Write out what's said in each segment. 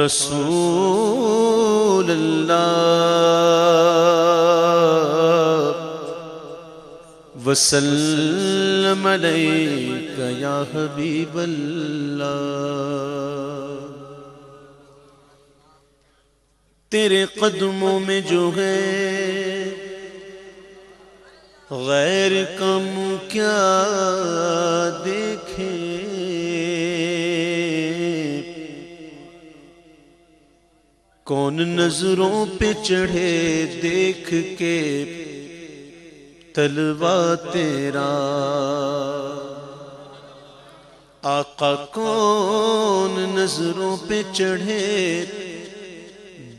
رسول اللہ وسلم علیک یا حبیب اللہ۔ تیرے قدموں میں جو ہے غیر کا منہ کیا دیکھے، کون نظروں پہ چڑھے دیکھ کے طلبہ تیرا، آقا کون نظروں پہ چڑھے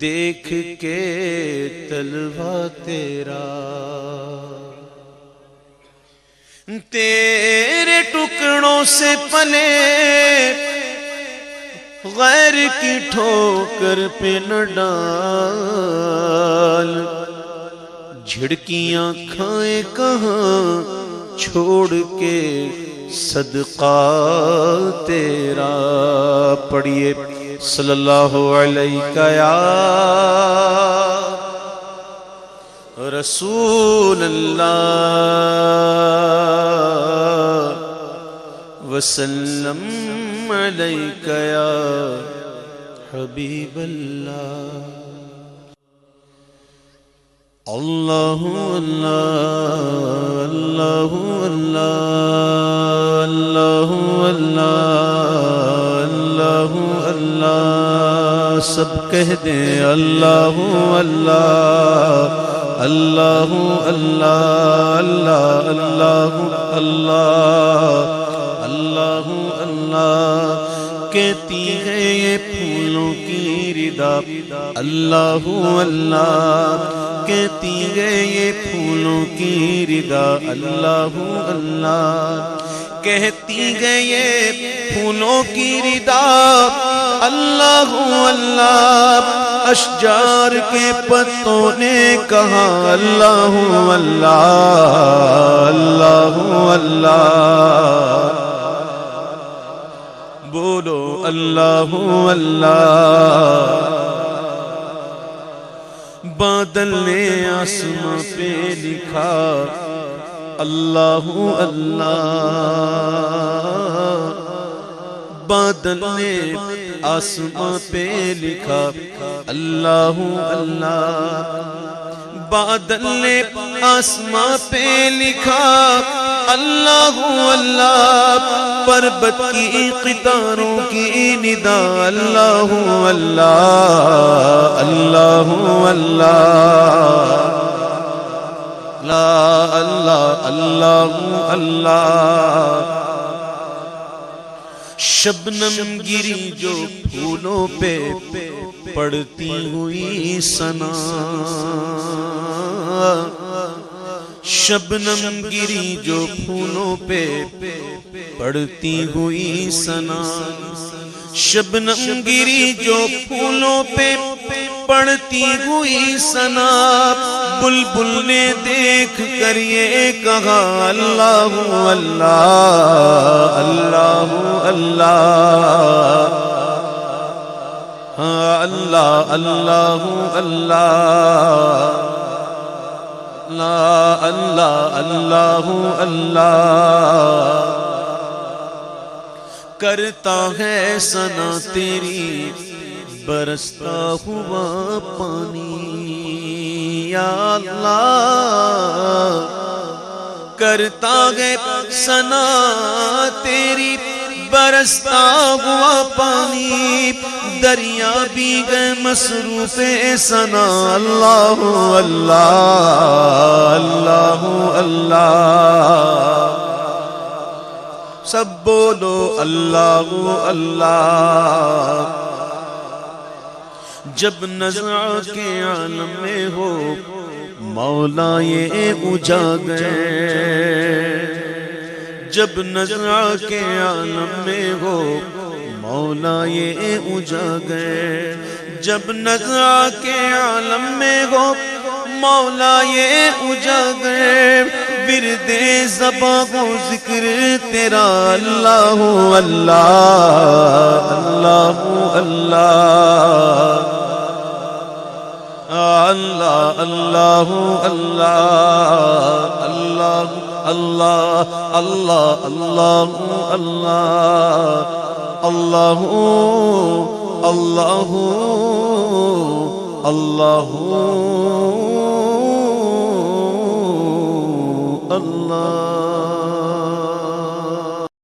دیکھ کے طلبہ تیرا، تیرے ٹکڑوں سے پلے غیر کی ٹھوکر پہ نہ ڈال، جھڑکیاں کھائے کہاں چھوڑ کے صدقہ تیرا۔ پڑھیے صلی اللہ علیہ یا رسول اللہ وسلم علیک یا حبیب اللہ۔ اللہ اللہ اللہ اللہ اللہ اللہ اللہ، سب کہہ دیں اللہ اللہ اللہ اللہ اللہ اللہ اللہ اللہ، کہتی ہے یہ پھولوں کی ردا اللہ اللہ، کہتی ہے یہ پھولوں کی ردا اللہ اللہ، کہتی ہے یہ پھولوں کی ردا اللہ اللہ، اشجار کے پتوں نے کہا اللہ اللہ اللہ اللہ، بولو اللہ اللہ۔ بادل نے آسمان پہ لکھا اللہ اللہ، بادل نے آسمان پہ لکھا اللہ اللہ، بادل نے آسمان پہ لکھا اللہ اللہ، پربت کی قطاروں کی ندا اللہ اللہ اللہ اللہ، لا اللہ اللہ اللہ، شبنم گری جو پھولوں پہ پڑتی ہوئی ثنا، شبنم گری جو پھولوں پہ پڑتی ہوئی ثنا، شبنم گری جو پھولوں پہ پڑتی ہوئی ثنا، بلبل نے دیکھ کر یہ کہا اللہ اللہ اللہ اللہ، ہاں اللہ اللہ اللہ اللہ اللہ اللہ، کرتا ہے ثنا تیری برستا ہوا پانی یا اللہ، کرتا ہے ثنا تیری برستا ہوا پانی، دریا بھی گئے مصروف ثنا اللہ اللہ اللہ اللہ، سب بولو اللہ اللہ۔ جب نزع کے عالم میں ہو مولا یہ اجاگر، جب نزع کے عالم میں ہو مولا یہ اجاگر، جب نزع کے عالم میں ہو مولا یہ اجاگر، ورد زباں کو ذکر تیرا اللہ اللہ اللہ اللہ اللہ اللہ اللہ اللہ اللہ اللہ اللہ اللہ اللہ اللہ